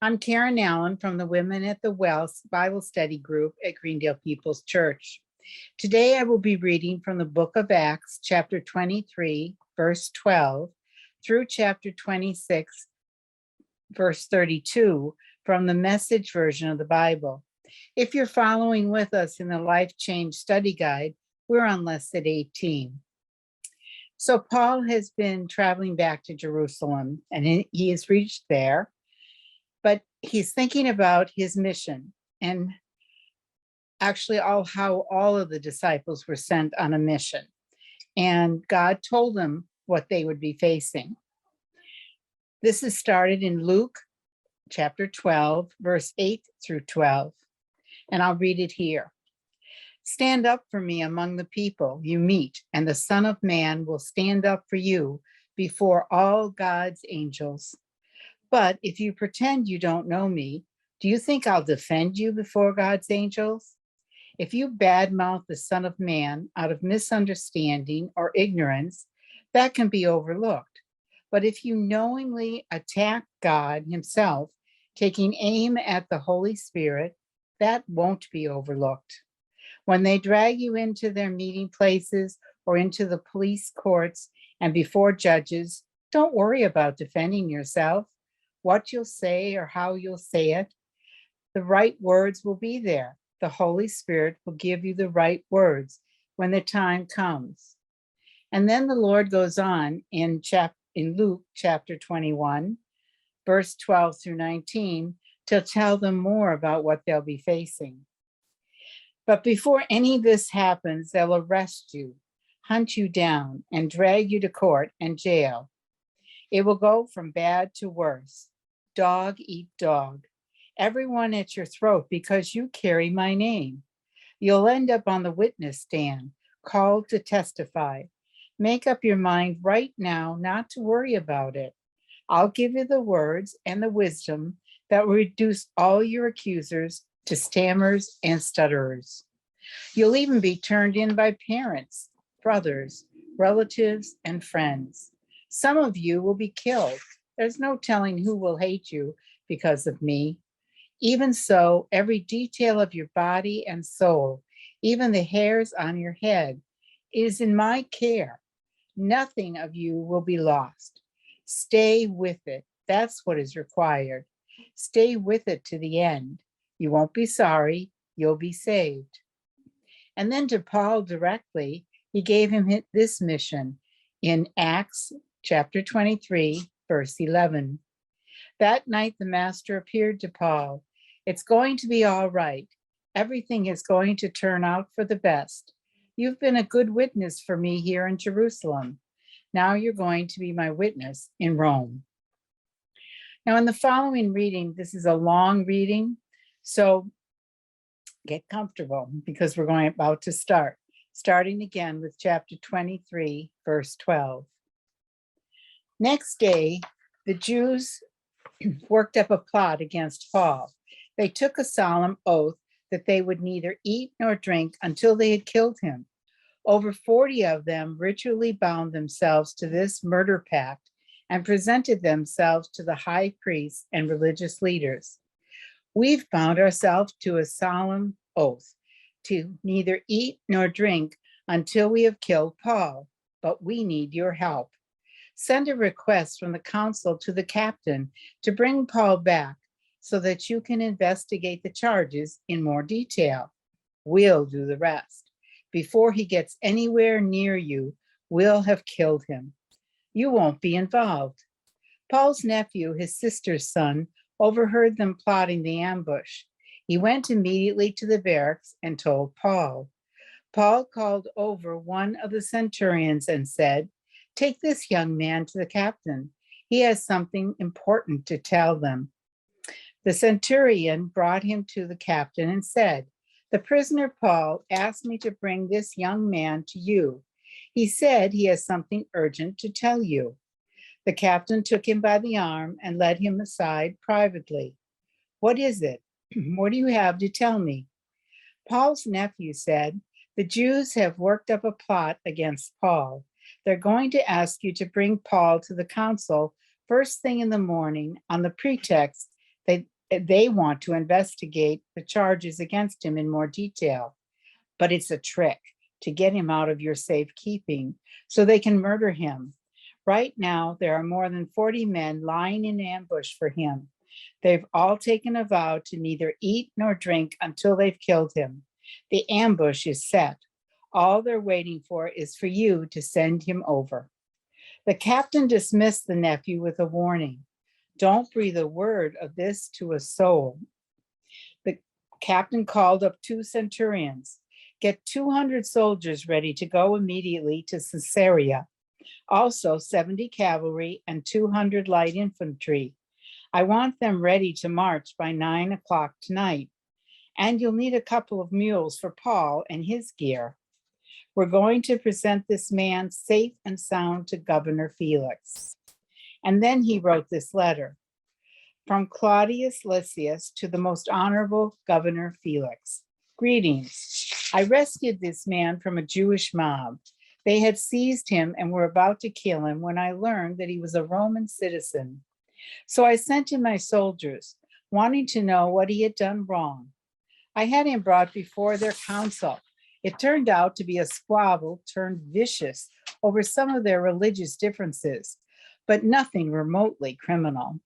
I'm Karen Allen from the Women at the Well Bible Study Group at Greendale People's Church. Today I will be reading from the book of Acts, chapter 23, verse 12, through chapter 26, verse 32, from the Message version of the Bible. If you're following with us in the Life Change Study Guide, we're on lesson 18. So Paul has been traveling back to Jerusalem, and he has reached there. But he's thinking about his mission and actually how all of the disciples were sent on a mission. And God told them what they would be facing. This is started in Luke chapter 12, verse 8 through 12. And I'll read it here. Stand up for me among the people you meet, and the Son of Man will stand up for you before all God's angels. But if you pretend you don't know me, do you think I'll defend you before God's angels? If you badmouth the Son of Man out of misunderstanding or ignorance, that can be overlooked. But if you knowingly attack God himself, taking aim at the Holy Spirit, that won't be overlooked. When they drag you into their meeting places or into the police courts and before judges, don't worry about defending yourself. What you'll say or how you'll say it, the right words will be there. The Holy Spirit will give you the right words when the time comes. And then the Lord goes on in Luke chapter 21, verse 12 through 19, to tell them more about what they'll be facing. But before any of this happens, they'll arrest you, hunt you down, and drag you to court and jail. It will go from bad to worse. Dog eat dog. Everyone at your throat because you carry my name. You'll end up on the witness stand, called to testify. Make up your mind right now not to worry about it. I'll give you the words and the wisdom that will reduce all your accusers to stammers and stutterers. You'll even be turned in by parents, brothers, relatives, and friends. Some of you will be killed. There's no telling who will hate you because of me. Even so, every detail of your body and soul, even the hairs on your head, is in my care. Nothing of you will be lost. Stay with it. That's what is required. Stay with it to the end. You won't be sorry. You'll be saved. And then to Paul directly, he gave him this mission in Acts chapter 23, verse 11. That night, the master appeared to Paul. It's going to be all right. Everything is going to turn out for the best. You've been a good witness for me here in Jerusalem. Now you're going to be my witness in Rome. Now, in the following reading, this is a long reading, so get comfortable because we're about to start, starting again with chapter 23, verse 12. Next day, the Jews worked up a plot against Paul. They took a solemn oath that they would neither eat nor drink until they had killed him. Over 40 of them ritually bound themselves to this murder pact and presented themselves to the high priests and religious leaders. We've bound ourselves to a solemn oath to neither eat nor drink until we have killed Paul, but we need your help. Send a request from the council to the captain to bring Paul back so that you can investigate the charges in more detail. We'll do the rest. Before he gets anywhere near you, we'll have killed him. You won't be involved. Paul's nephew, his sister's son, overheard them plotting the ambush. He went immediately to the barracks and told Paul. Paul called over one of the centurions and said, "Take this young man to the captain. He has something important to tell them." The centurion brought him to the captain and said, "The prisoner Paul asked me to bring this young man to you. He said he has something urgent to tell you." The captain took him by the arm and led him aside privately. "What is it? What do you have to tell me?" Paul's nephew said, "The Jews have worked up a plot against Paul. They're going to ask you to bring Paul to the council first thing in the morning on the pretext They want to investigate the charges against him in more detail, but it's a trick to get him out of your safekeeping so they can murder him. Right now, there are more than 40 men lying in ambush for him. They've all taken a vow to neither eat nor drink until they've killed him. The ambush is set. All they're waiting for is for you to send him over. The captain dismissed the nephew with a warning. Don't breathe a word of this to a soul. The captain called up 2 centurions. Get 200 soldiers ready to go immediately to Caesarea. Also 70 cavalry and 200 light infantry. I want them ready to march by 9 o'clock tonight. And you'll need a couple of mules for Paul and his gear. We're going to present this man safe and sound to Governor Felix. And then he wrote this letter. From Claudius Lysias to the most honorable Governor Felix. Greetings. I rescued this man from a Jewish mob. They had seized him and were about to kill him when I learned that he was a Roman citizen. So I sent in my soldiers, wanting to know what he had done wrong. I had him brought before their council. It turned out to be a squabble turned vicious over some of their religious differences, but nothing remotely criminal.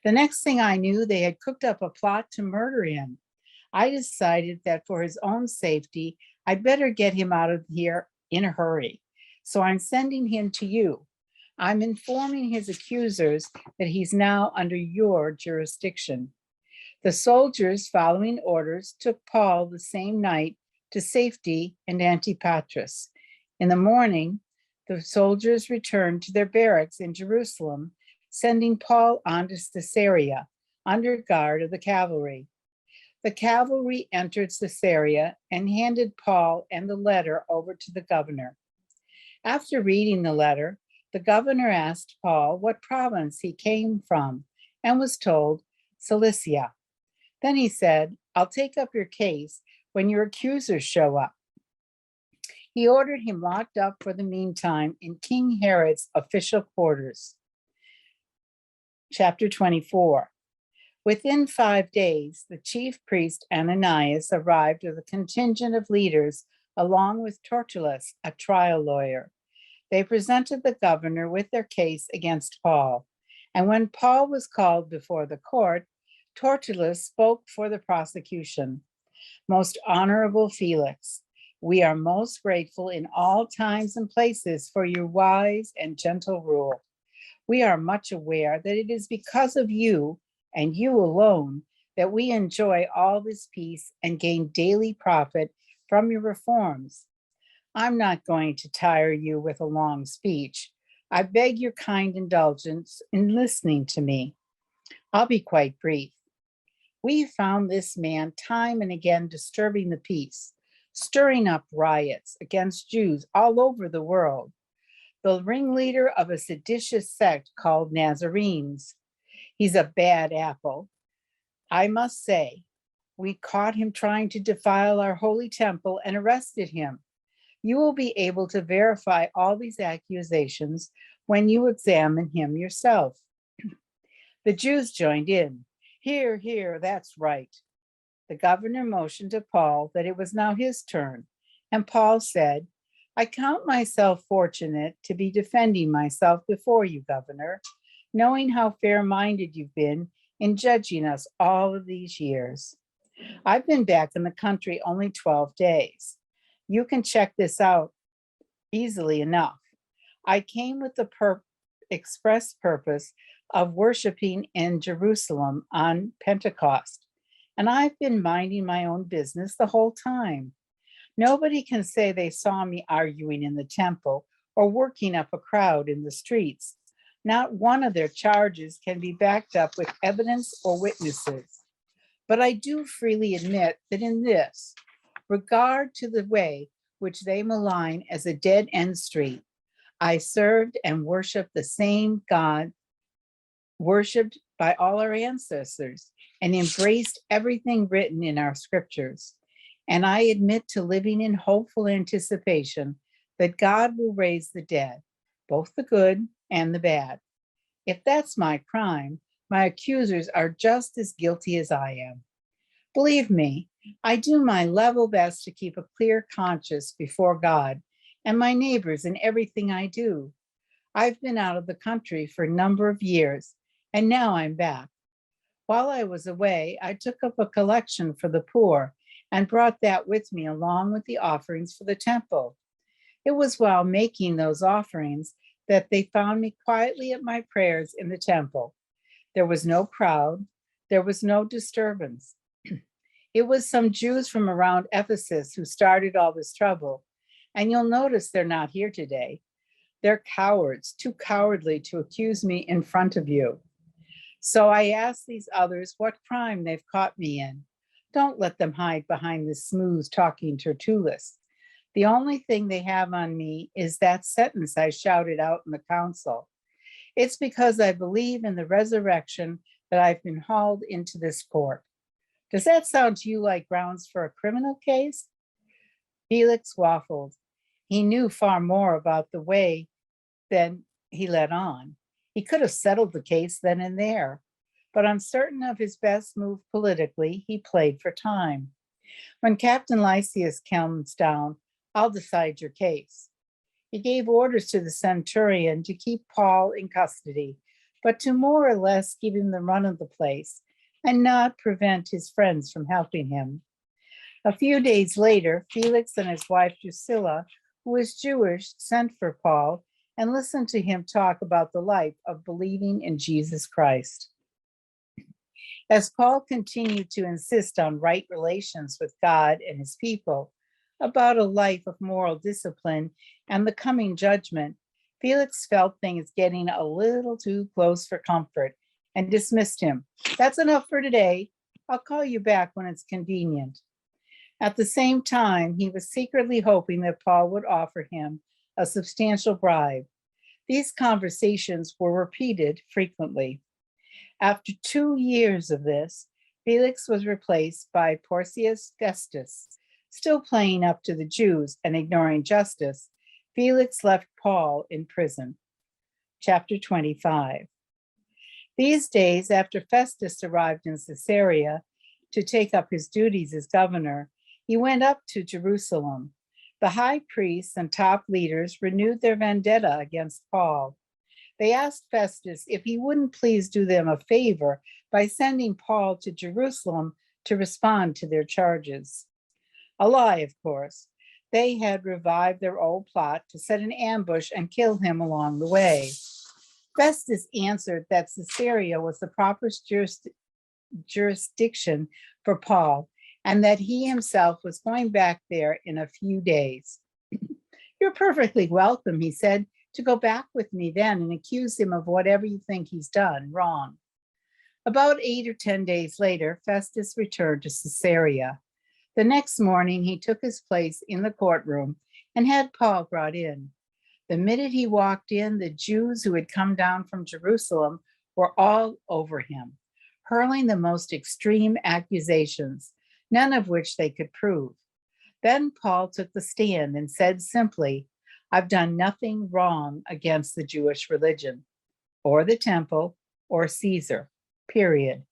The next thing I knew, they had cooked up a plot to murder him. I decided that for his own safety, I'd better get him out of here in a hurry. So I'm sending him to you. I'm informing his accusers that he's now under your jurisdiction. The soldiers, following orders, took Paul the same night to safety in Antipatris. In the morning, the soldiers returned to their barracks in Jerusalem, sending Paul on to Caesarea under guard of the cavalry. The cavalry entered Caesarea and handed Paul and the letter over to the governor. After reading the letter, the governor asked Paul what province he came from and was told Cilicia. Then he said, I'll take up your case when your accusers show up. He ordered him locked up for the meantime in King Herod's official quarters. Chapter 24. Within 5 days, the chief priest Ananias arrived with a contingent of leaders along with Tertullus, a trial lawyer. They presented the governor with their case against Paul. And when Paul was called before the court, Tertullus spoke for the prosecution. Most honorable Felix, we are most grateful in all times and places for your wise and gentle rule. We are much aware that it is because of you and you alone that we enjoy all this peace and gain daily profit from your reforms. I'm not going to tire you with a long speech. I beg your kind indulgence in listening to me. I'll be quite brief. We found this man time and again disturbing the peace, stirring up riots against Jews all over the world. The ringleader of a seditious sect called Nazarenes. He's a bad apple. I must say, we caught him trying to defile our holy temple and arrested him. You will be able to verify all these accusations when you examine him yourself. The Jews joined in. Hear, hear, that's right. The governor motioned to Paul that it was now his turn, and Paul said, I count myself fortunate to be defending myself before you, Governor, knowing how fair-minded you've been in judging us all of these years. I've been back in the country only 12 days. You can check this out easily enough. I came with the express purpose of worshiping in Jerusalem on Pentecost, and I've been minding my own business the whole time. Nobody can say they saw me arguing in the temple or working up a crowd in the streets. Not one of their charges can be backed up with evidence or witnesses. But I do freely admit that in this, regard to the way which they malign as a dead end street, I served and worshiped the same God, worshiped by all our ancestors, and embraced everything written in our scriptures. And I admit to living in hopeful anticipation that God will raise the dead, both the good and the bad. If that's my crime, My accusers are just as guilty as I am. Believe me, I do my level best to keep a clear conscience before God and my neighbors in everything I do. I've been out of the country for a number of years, and now I'm back. While I was away, I took up a collection for the poor and brought that with me along with the offerings for the temple. It was while making those offerings that they found me quietly at my prayers in the temple. There was no crowd, there was no disturbance. It was some Jews from around Ephesus who started all this trouble, and you'll notice they're not here today. They're cowards, too cowardly to accuse me in front of you. So I asked these others what crime they've caught me in. Don't let them hide behind this smooth talking Tertullus. The only thing they have on me is that sentence I shouted out in the council. It's because I believe in the resurrection that I've been hauled into this court. Does that sound to you like grounds for a criminal case? Felix waffled. He knew far more about the way than he let on. He could have settled the case then and there, but uncertain of his best move politically, he played for time. When Captain Lysias comes down, I'll decide your case. He gave orders to the centurion to keep Paul in custody, but to more or less give him the run of the place and not prevent his friends from helping him. A few days later, Felix and his wife Drusilla, who was Jewish, sent for Paul and listened to him talk about the life of believing in Jesus Christ. As Paul continued to insist on right relations with God and his people, about a life of moral discipline and the coming judgment, Felix felt things getting a little too close for comfort and dismissed him. That's enough for today. I'll call you back when it's convenient. At the same time, he was secretly hoping that Paul would offer him a substantial bribe. These conversations were repeated frequently. After 2 years of this, Felix was replaced by Porcius Festus. Still playing up to the Jews and ignoring justice, Felix left Paul in prison. Chapter 25. These days, after Festus arrived in Caesarea to take up his duties as governor, he went up to Jerusalem. The high priests and top leaders renewed their vendetta against Paul. They asked Festus if he wouldn't please do them a favor by sending Paul to Jerusalem to respond to their charges. A lie, of course. They had revived their old plot to set an ambush and kill him along the way. Festus answered that Caesarea was the proper jurisdiction for Paul, and that he himself was going back there in a few days. You're perfectly welcome, he said, to go back with me then and accuse him of whatever you think he's done wrong. About 8 or 10 days later, Festus returned to Caesarea. The next morning, he took his place in the courtroom and had Paul brought in. The minute he walked in, the Jews who had come down from Jerusalem were all over him, hurling the most extreme accusations, none of which they could prove. Then Paul took the stand and said simply, I've done nothing wrong against the Jewish religion, or the temple, or Caesar, period.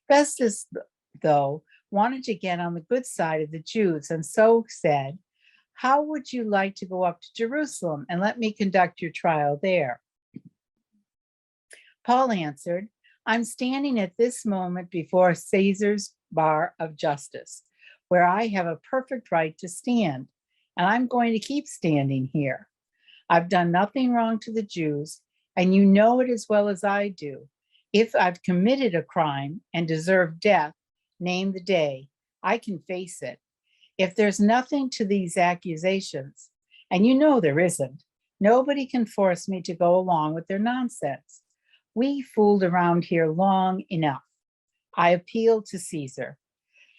Festus, though, wanted to get on the good side of the Jews, and so said, how would you like to go up to Jerusalem and let me conduct your trial there? Paul answered, I'm standing at this moment before Caesar's bar of justice, where I have a perfect right to stand, and I'm going to keep standing here. I've done nothing wrong to the Jews, and you know it as well as I do. If I've committed a crime and deserve death, name the day. I can face it. If there's nothing to these accusations, and you know there isn't, nobody can force me to go along with their nonsense. We fooled around here long enough. I appeal to Caesar.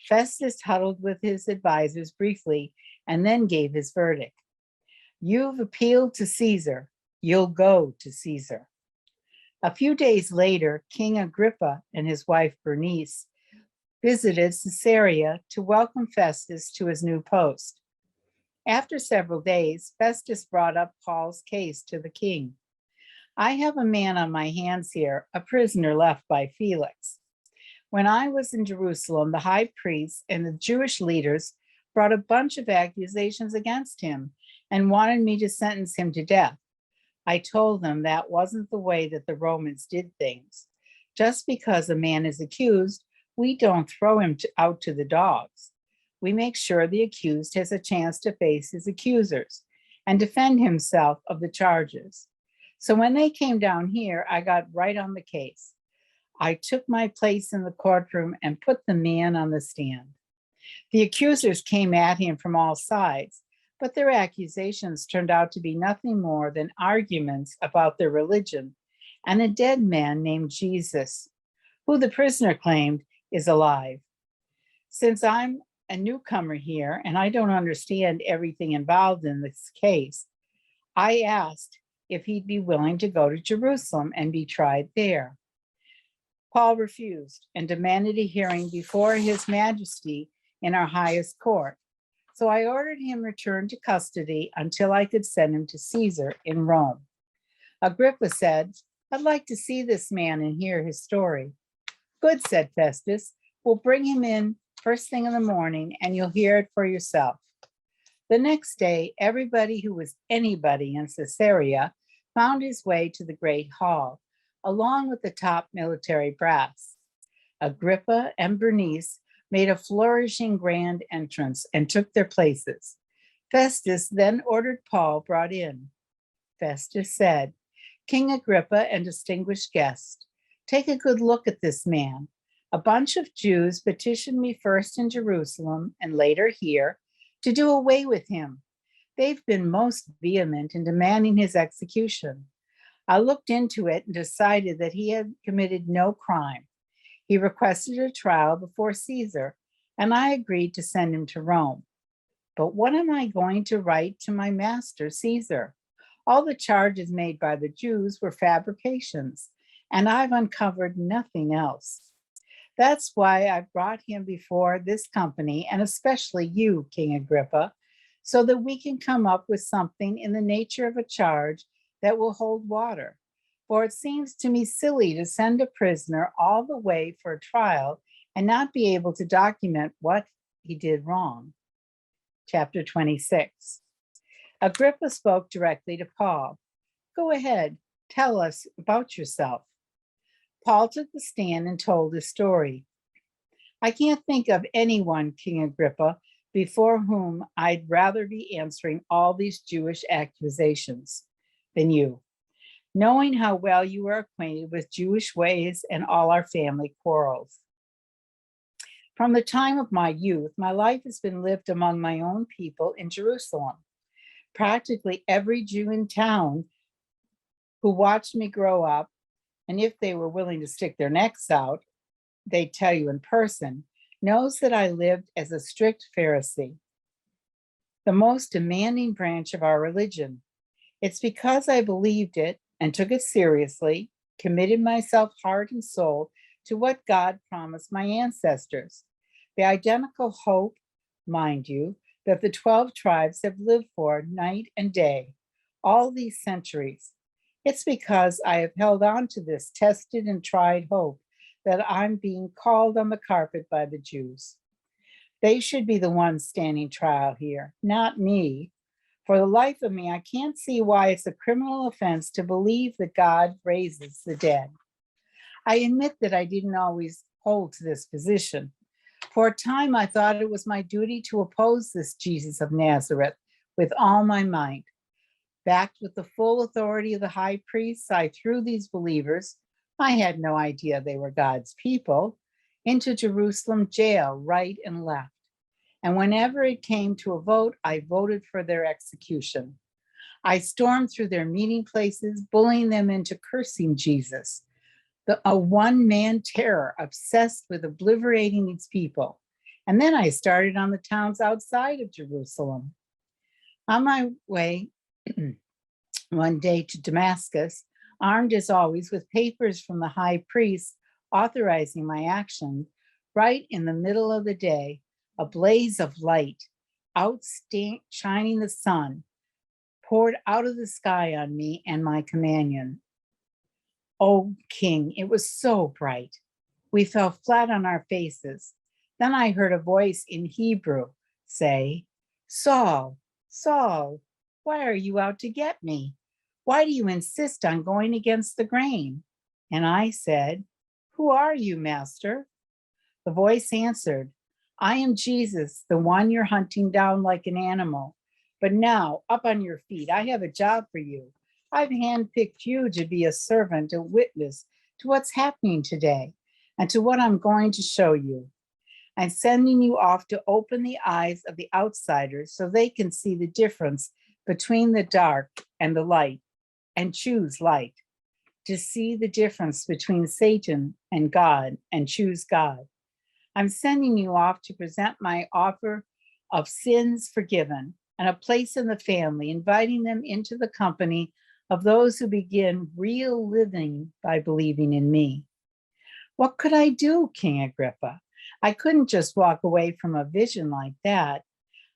Festus huddled with his advisors briefly and then gave his verdict. You've appealed to Caesar. You'll go to Caesar. A few days later, King Agrippa and his wife Bernice visited Caesarea to welcome Festus to his new post. After several days, Festus brought up Paul's case to the king. I have a man on my hands here, a prisoner left by Felix. When I was in Jerusalem, the high priests and the Jewish leaders brought a bunch of accusations against him and wanted me to sentence him to death. I told them that wasn't the way that the Romans did things. Just because a man is accused, we don't throw him out to the dogs. We make sure the accused has a chance to face his accusers and defend himself of the charges. So when they came down here, I got right on the case. I took my place in the courtroom and put the man on the stand. The accusers came at him from all sides, but their accusations turned out to be nothing more than arguments about their religion and a dead man named Jesus, who the prisoner claimed is alive. Since I'm a newcomer here and I don't understand everything involved in this case, I asked if he'd be willing to go to Jerusalem and be tried there. Paul refused and demanded a hearing before His Majesty in our highest court. So I ordered him returned to custody until I could send him to Caesar in Rome. Agrippa said, "I'd like to see this man and hear his story." "Good," said Festus. "We'll bring him in first thing in the morning and you'll hear it for yourself." The next day, everybody who was anybody in Caesarea found his way to the great hall, along with the top military brass. Agrippa and Bernice made a flourishing grand entrance and took their places. Festus then ordered Paul brought in. Festus said, "King Agrippa and distinguished guest, take a good look at this man. A bunch of Jews petitioned me first in Jerusalem and later here to do away with him. They've been most vehement in demanding his execution. I looked into it and decided that he had committed no crime. He requested a trial before Caesar, and I agreed to send him to Rome. But what am I going to write to my master, Caesar? All the charges made by the Jews were fabrications, and I've uncovered nothing else. That's why I brought him before this company, and especially you, King Agrippa, so that we can come up with something in the nature of a charge that will hold water. For it seems to me silly to send a prisoner all the way for a trial and not be able to document what he did wrong." Chapter 26. Agrippa spoke directly to Paul. "Go ahead, tell us about yourself." Paul took the stand and told his story. "I can't think of anyone, King Agrippa, before whom I'd rather be answering all these Jewish accusations than you, knowing how well you are acquainted with Jewish ways and all our family quarrels. From the time of my youth, my life has been lived among my own people in Jerusalem. Practically every Jew in town who watched me grow up, and if they were willing to stick their necks out, they'd tell you in person, knows that I lived as a strict Pharisee, the most demanding branch of our religion. It's because I believed it and took it seriously, committed myself heart and soul to what God promised my ancestors. The identical hope, mind you, that the 12 tribes have lived for night and day, all these centuries. It's because I have held on to this tested and tried hope that I'm being called on the carpet by the Jews. They should be the ones standing trial here, not me. For the life of me, I can't see why it's a criminal offense to believe that God raises the dead. I admit that I didn't always hold to this position. For a time, I thought it was my duty to oppose this Jesus of Nazareth with all my might. Backed with the full authority of the high priests, I threw these believers, I had no idea they were God's people, into Jerusalem jail right and left. And whenever it came to a vote, I voted for their execution. I stormed through their meeting places, bullying them into cursing Jesus, a one-man terror obsessed with obliterating these people. And then I started on the towns outside of Jerusalem. On my way one day to Damascus, armed as always with papers from the high priest authorizing my action, right in the middle of the day, a blaze of light, shining the sun, poured out of the sky on me and my companion. Oh, King, it was so bright. We fell flat on our faces. Then I heard a voice in Hebrew say, Saul, Saul, why are you out to get me? Why do you insist on going against the grain? And I said, Who are you, Master? The voice answered, I am Jesus, the one you're hunting down like an animal. But now, up on your feet, I have a job for you. I've handpicked you to be a servant, a witness to what's happening today and to what I'm going to show you. I'm sending you off to open the eyes of the outsiders so they can see the difference between the dark and the light and choose light, to see the difference between Satan and God and choose God. I'm sending you off to present my offer of sins forgiven and a place in the family, inviting them into the company of those who begin real living by believing in me. What could I do, King Agrippa? I couldn't just walk away from a vision like that.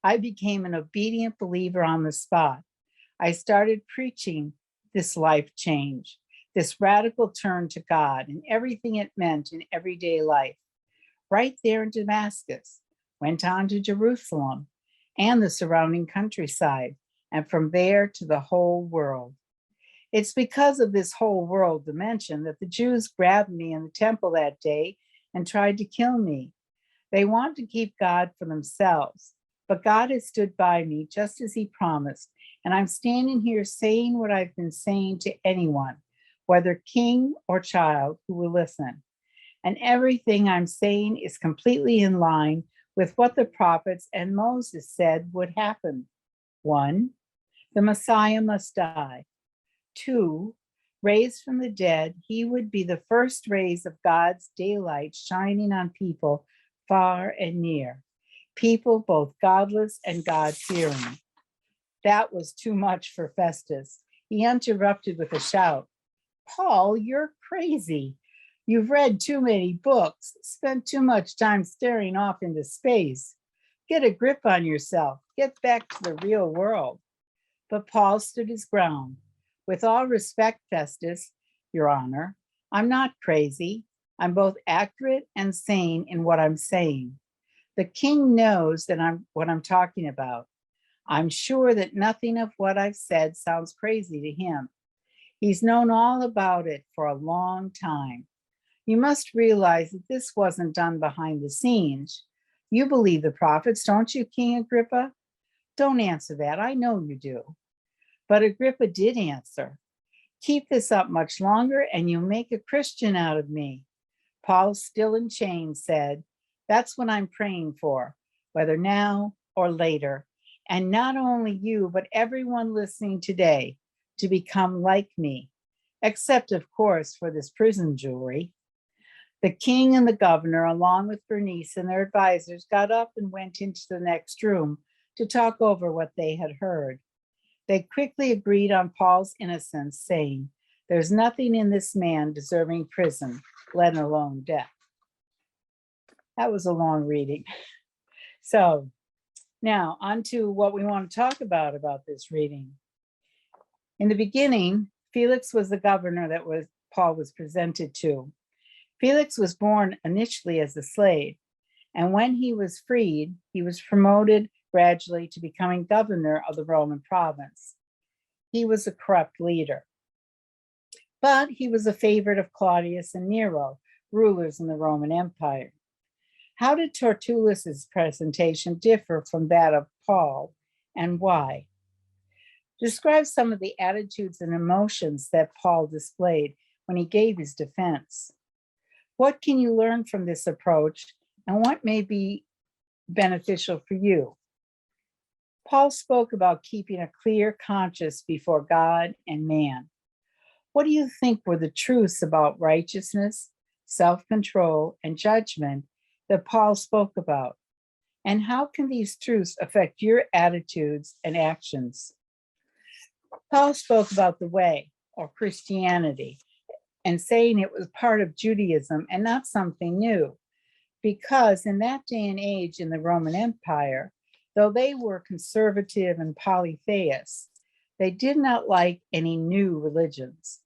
I became an obedient believer on the spot. I started preaching this life change, this radical turn to God and everything it meant in everyday life. Right there in Damascus, went on to Jerusalem and the surrounding countryside, and from there to the whole world. It's because of this whole world dimension that the Jews grabbed me in the temple that day and tried to kill me. They want to keep God for themselves, but God has stood by me just as he promised, and I'm standing here saying what I've been saying to anyone, whether king or child, who will listen. And everything I'm saying is completely in line with what the prophets and Moses said would happen. 1, the Messiah must die. 2, raised from the dead, he would be the first rays of God's daylight shining on people far and near, people both godless and God-fearing. That was too much for Festus. He interrupted with a shout. Paul, you're crazy. You've read too many books, spent too much time staring off into space. Get a grip on yourself. Get back to the real world. But Paul stood his ground. With all respect, Festus, Your Honor, I'm not crazy. I'm both accurate and sane in what I'm saying. The king knows that what I'm talking about. I'm sure that nothing of what I've said sounds crazy to him. He's known all about it for a long time. You must realize that this wasn't done behind the scenes. You believe the prophets, don't you, King Agrippa? Don't answer that. I know you do. But Agrippa did answer. Keep this up much longer and you'll make a Christian out of me. Paul, still in chains, said, That's what I'm praying for, whether now or later. And not only you, but everyone listening today to become like me, except, of course, for this prison jewelry. The king and the governor, along with Bernice and their advisors, got up and went into the next room to talk over what they had heard. They quickly agreed on Paul's innocence, saying, There's nothing in this man deserving prison, let alone death. That was a long reading. So now on to what we want to talk about this reading. In the beginning, Felix was the governor that Paul was presented to. Felix was born initially as a slave, and when he was freed, he was promoted gradually to becoming governor of the Roman province. He was a corrupt leader, but he was a favorite of Claudius and Nero, rulers in the Roman Empire. How did Tertullus's presentation differ from that of Paul, and why? Describe some of the attitudes and emotions that Paul displayed when he gave his defense. What can you learn from this approach, and what may be beneficial for you? Paul spoke about keeping a clear conscience before God and man. What do you think were the truths about righteousness, self-control, and judgment that Paul spoke about? And how can these truths affect your attitudes and actions? Paul spoke about the way, or Christianity, and saying it was part of Judaism and not something new. Because in that day and age in the Roman Empire, though they were conservative and polytheists, they did not like any new religions.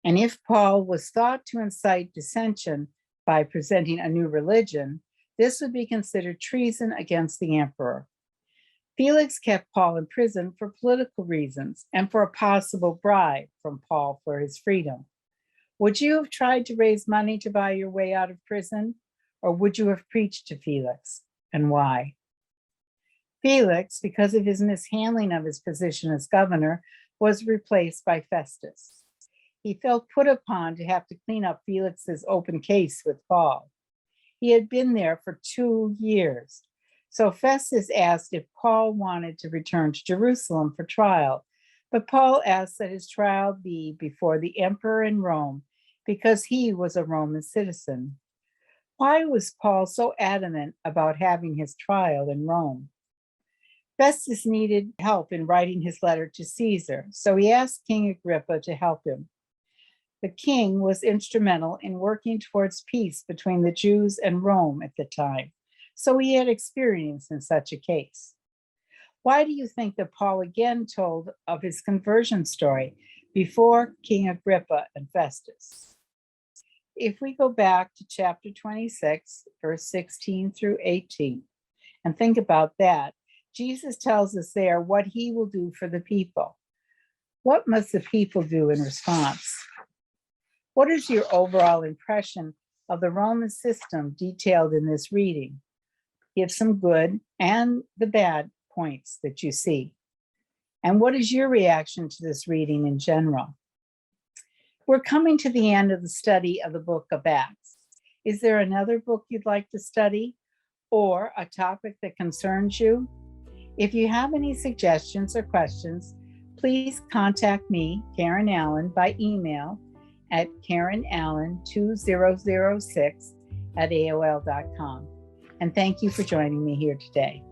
And if Paul was thought to incite dissension by presenting a new religion, this would be considered treason against the emperor. Felix kept Paul in prison for political reasons and for a possible bribe from Paul for his freedom. Would you have tried to raise money to buy your way out of prison, or would you have preached to Felix, and why? Felix, because of his mishandling of his position as governor, was replaced by Festus. He felt put upon to have to clean up Felix's open case with Paul. He had been there for 2 years. So Festus asked if Paul wanted to return to Jerusalem for trial, but Paul asked that his trial be before the emperor in Rome because he was a Roman citizen. Why was Paul so adamant about having his trial in Rome? Festus needed help in writing his letter to Caesar, so he asked King Agrippa to help him. The king was instrumental in working towards peace between the Jews and Rome at the time, so he had experience in such a case. Why do you think that Paul again told of his conversion story before King Agrippa and Festus? If we go back to chapter 26, verse 16 through 18, and think about that, Jesus tells us there what he will do for the people. What must the people do in response? What is your overall impression of the Roman system detailed in this reading? Give some good and the bad points that you see. And what is your reaction to this reading in general? We're coming to the end of the study of the book of Acts. Is there another book you'd like to study or a topic that concerns you? If you have any suggestions or questions, please contact me, Karen Allen, by email at KarenAllen2006@AOL.com. And thank you for joining me here today.